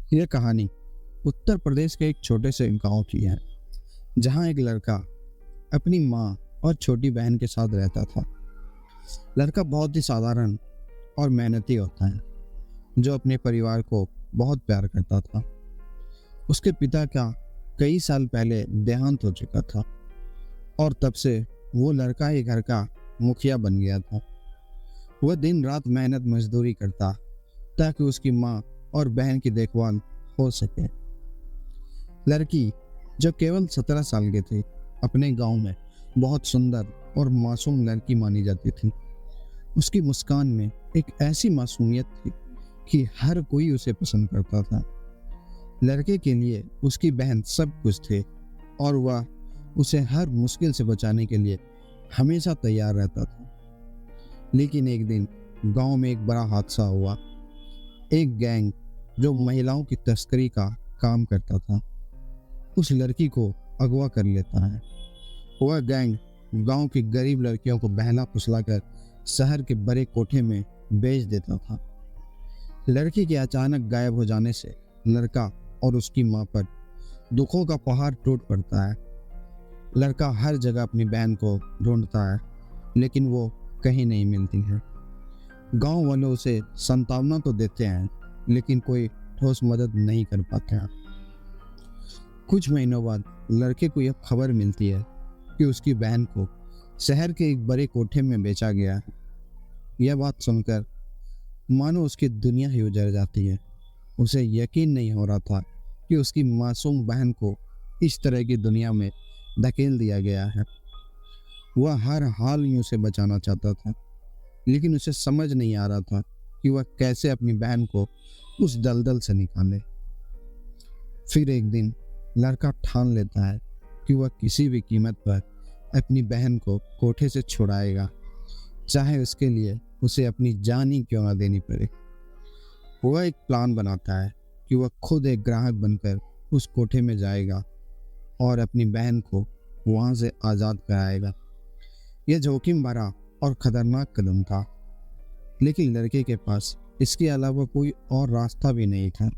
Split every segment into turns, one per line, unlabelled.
यह कहानी उत्तर प्रदेश के एक छोटे से गांव की है, जहां एक लड़का अपनी माँ और छोटी बहन के साथ रहता था। लड़का बहुत ही साधारण और मेहनती होता है, जो अपने परिवार को बहुत प्यार करता था। उसके पिता का कई साल पहले देहांत हो चुका था और तब से वो लड़का ही घर का मुखिया बन गया था। वह दिन रात मेहनत मजदूरी करता ताकि उसकी माँ और बहन की देखभाल हो सके। लड़की, जो केवल 17 साल की थी, अपने गांव में बहुत सुंदर और मासूम लड़की मानी जाती थी। उसकी मुस्कान में एक ऐसी मासूमियत थी कि हर कोई उसे पसंद करता था। लड़के के लिए उसकी बहन सब कुछ थे और वह उसे हर मुश्किल से बचाने के लिए हमेशा तैयार रहता था। लेकिन एक दिन गांव में एक बड़ा हादसा हुआ। एक गैंग, जो महिलाओं की तस्करी का काम करता था, उस लड़की को अगवा कर लेता है। वह गैंग गांव की गरीब लड़कियों को बहला फुसलाकर शहर के बड़े कोठे में बेच देता था। लड़की के अचानक गायब हो जाने से लड़का और उसकी मां पर दुखों का पहाड़ टूट पड़ता है। लड़का हर जगह अपनी बहन को ढूंढता है, लेकिन वो कहीं नहीं मिलती है। गांव वाले उसे सांत्वना तो देते हैं, लेकिन कोई ठोस मदद नहीं कर पाते हैं। कुछ महीनों बाद लड़के को यह खबर मिलती है कि उसकी बहन को शहर के एक बड़े कोठे में बेचा गया है। यह बात सुनकर मानो उसकी दुनिया ही उजड़ जाती है। उसे यकीन नहीं हो रहा था कि उसकी मासूम बहन को इस तरह की दुनिया में धकेल दिया गया है। वह हर हाल में उसे बचाना चाहता था, लेकिन उसे समझ नहीं आ रहा था कि वह कैसे अपनी बहन को उस दलदल से निकाले। फिर एक दिन लड़का ठान लेता है कि वह किसी भी कीमत पर अपनी बहन को कोठे से छुड़ाएगा, चाहे उसके लिए उसे अपनी जान ही क्यों ना देनी पड़े। वह एक प्लान बनाता है कि वह खुद एक ग्राहक बनकर उस कोठे में जाएगा और अपनी बहन को वहां से आज़ाद कराएगा। यह जोखिम भरा और खतरनाक कदम था, लेकिन लड़के के पास इसके अलावा कोई और रास्ता भी नहीं था।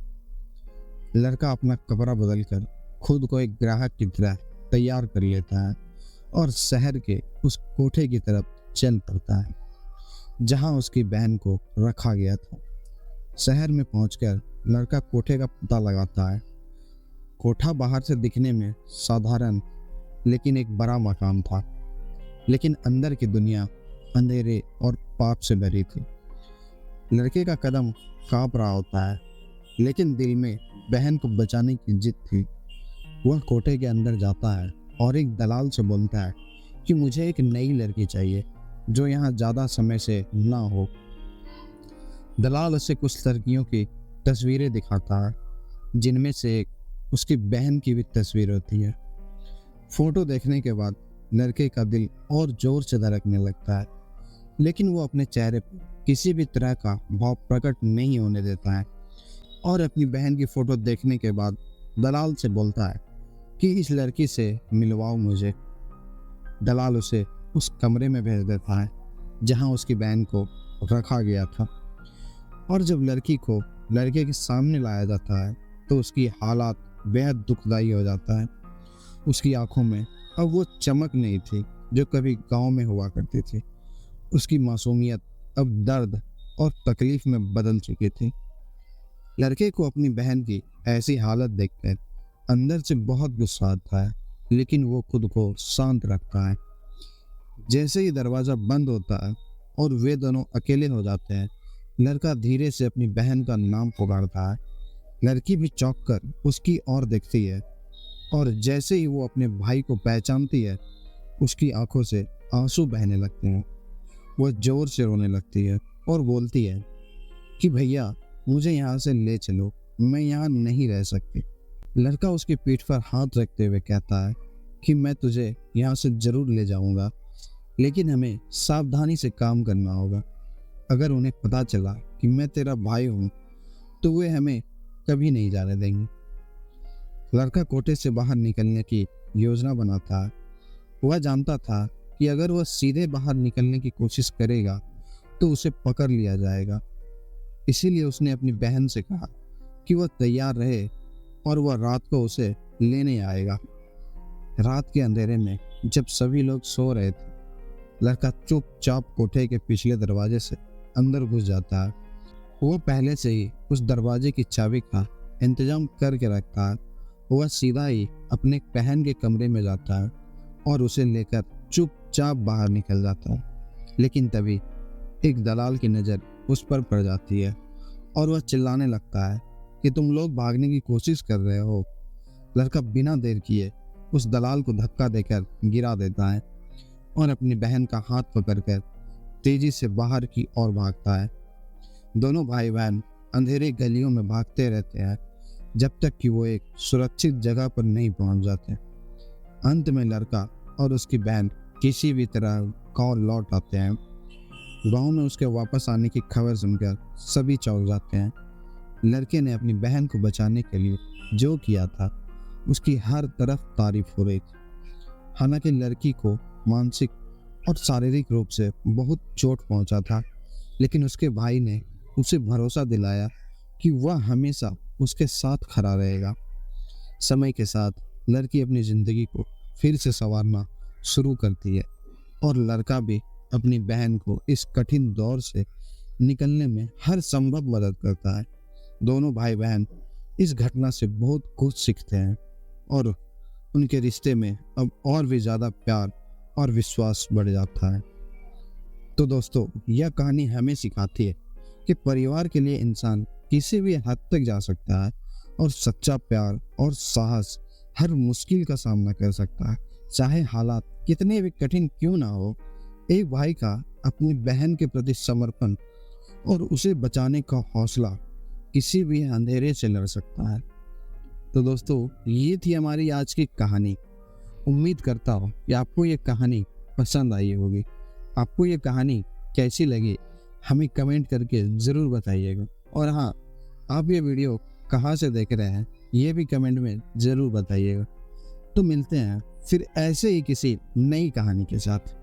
लड़का अपना कपड़ा बदलकर खुद को एक ग्राहक की तरह तैयार कर लेता है और शहर के उस कोठे की तरफ चल पड़ता है, जहां उसकी बहन को रखा गया था। शहर में पहुंचकर लड़का कोठे का पता लगाता है। कोठा बाहर से दिखने में साधारण लेकिन एक बड़ा मकान था, लेकिन अंदर की दुनिया अंधेरे और पाप से भरी थी। लड़के का कदम कांप रहा होता है, लेकिन दिल में बहन को बचाने की जिद थी। वह कोठे के अंदर जाता है और एक दलाल से बोलता है कि मुझे एक नई लड़की चाहिए जो यहाँ ज़्यादा समय से ना हो। दलाल उसे कुछ लड़कियों की तस्वीरें दिखाता है, जिनमें से एक उसकी बहन की भी तस्वीर होती है। फोटो देखने के बाद लड़के का दिल और जोर से धड़कने लगता है, लेकिन वो अपने चेहरे पर किसी भी तरह का भाव प्रकट नहीं होने देता है और अपनी बहन की फोटो देखने के बाद दलाल से बोलता है कि इस लड़की से मिलवाओ मुझे। दलाल उसे उस कमरे में भेज देता है जहां उसकी बहन को रखा गया था, और जब लड़की को लड़के के सामने लाया जाता है तो उसकी हालात बेहद दुखदाई हो जाता है। उसकी आंखों में अब वो चमक नहीं थी जो कभी गांव में हुआ करती थी। उसकी मासूमियत अब दर्द और तकलीफ में बदल चुकी थी। लड़के को अपनी बहन की ऐसी हालत देखकर अंदर से बहुत गुस्सा आता है, लेकिन वो खुद को शांत रखता है। जैसे ही दरवाजा बंद होता है और वे दोनों अकेले हो जाते हैं, लड़का धीरे से अपनी बहन का नाम पुकारता है। लड़की भी चौंक कर उसकी ओर देखती है, और जैसे ही वो अपने भाई को पहचानती है, उसकी आंखों से आंसू बहने लगते हैं। वह जोर से रोने लगती है और बोलती है कि भैया, मुझे यहाँ से ले चलो, मैं यहाँ नहीं रह सकती। लड़का उसकी पीठ पर हाथ रखते हुए कहता है कि मैं तुझे यहाँ से जरूर ले जाऊंगा, लेकिन हमें सावधानी से काम करना होगा। अगर उन्हें पता चला कि मैं तेरा भाई हूँ तो वे हमें कभी नहीं जाने देंगे। लड़का कोठे से बाहर निकलने की योजना बनाता है। वह जानता था कि अगर वह सीधे बाहर निकलने की कोशिश करेगा तो उसे पकड़ लिया जाएगा। इसीलिए उसने अपनी बहन से कहा कि वह तैयार रहे और वह रात को उसे लेने आएगा। रात के अंधेरे में जब सभी लोग सो रहे थे, लड़का चुपचाप कोठे के पिछले दरवाजे से अंदर घुस जाता है। वो पहले से ही उस दरवाजे की चाबी का इंतजाम करके रखता है। वह सीधा ही अपने बहन के कमरे में जाता है और उसे लेकर चुपचाप बाहर निकल जाता है। लेकिन तभी एक दलाल की नज़र उस पर पड़ जाती है और वह चिल्लाने लगता है कि तुम लोग भागने की कोशिश कर रहे हो। लड़का बिना देर किए उस दलाल को धक्का देकर गिरा देता है और अपनी बहन का हाथ पकड़कर तेजी से बाहर की ओर भागता है। दोनों भाई बहन अंधेरे गलियों में भागते रहते हैं जब तक कि वो एक सुरक्षित जगह पर नहीं पहुंच जाते। अंत में लड़का और उसकी बहन किसी भी तरह गांव लौट आते हैं। गांव में उसके वापस आने की खबर सुनकर सभी चौंक जाते हैं। लड़के ने अपनी बहन को बचाने के लिए जो किया था उसकी हर तरफ तारीफ हो रही थी। हालांकि लड़की को मानसिक और शारीरिक रूप से बहुत चोट पहुंचा था, लेकिन उसके भाई ने उसे भरोसा दिलाया कि वह हमेशा उसके साथ खड़ा रहेगा। समय के साथ लड़की अपनी जिंदगी को फिर से संवारना शुरू करती है और लड़का भी अपनी बहन को इस कठिन दौर से निकलने में हर संभव मदद करता है। दोनों भाई बहन इस घटना से बहुत कुछ सीखते हैं और उनके रिश्ते में अब और भी ज़्यादा प्यार और विश्वास बढ़ जाता है। तो दोस्तों, यह कहानी हमें सिखाती है कि परिवार के लिए इंसान किसी भी हद तक जा सकता है और सच्चा प्यार और साहस हर मुश्किल का सामना कर सकता है, चाहे हालात कितने भी कठिन क्यों ना हो। एक भाई का अपनी बहन के प्रति समर्पण और उसे बचाने का हौसला किसी भी अंधेरे से लड़ सकता है। तो दोस्तों, ये थी हमारी आज की कहानी। उम्मीद करता हूँ कि आपको ये कहानी पसंद आई होगी। आपको ये कहानी कैसी लगी हमें कमेंट करके ज़रूर बताइएगा। और हाँ, आप ये वीडियो कहाँ से देख रहे हैं ये भी कमेंट में ज़रूर बताइएगा। तो मिलते हैं फिर ऐसे ही किसी नई कहानी के साथ।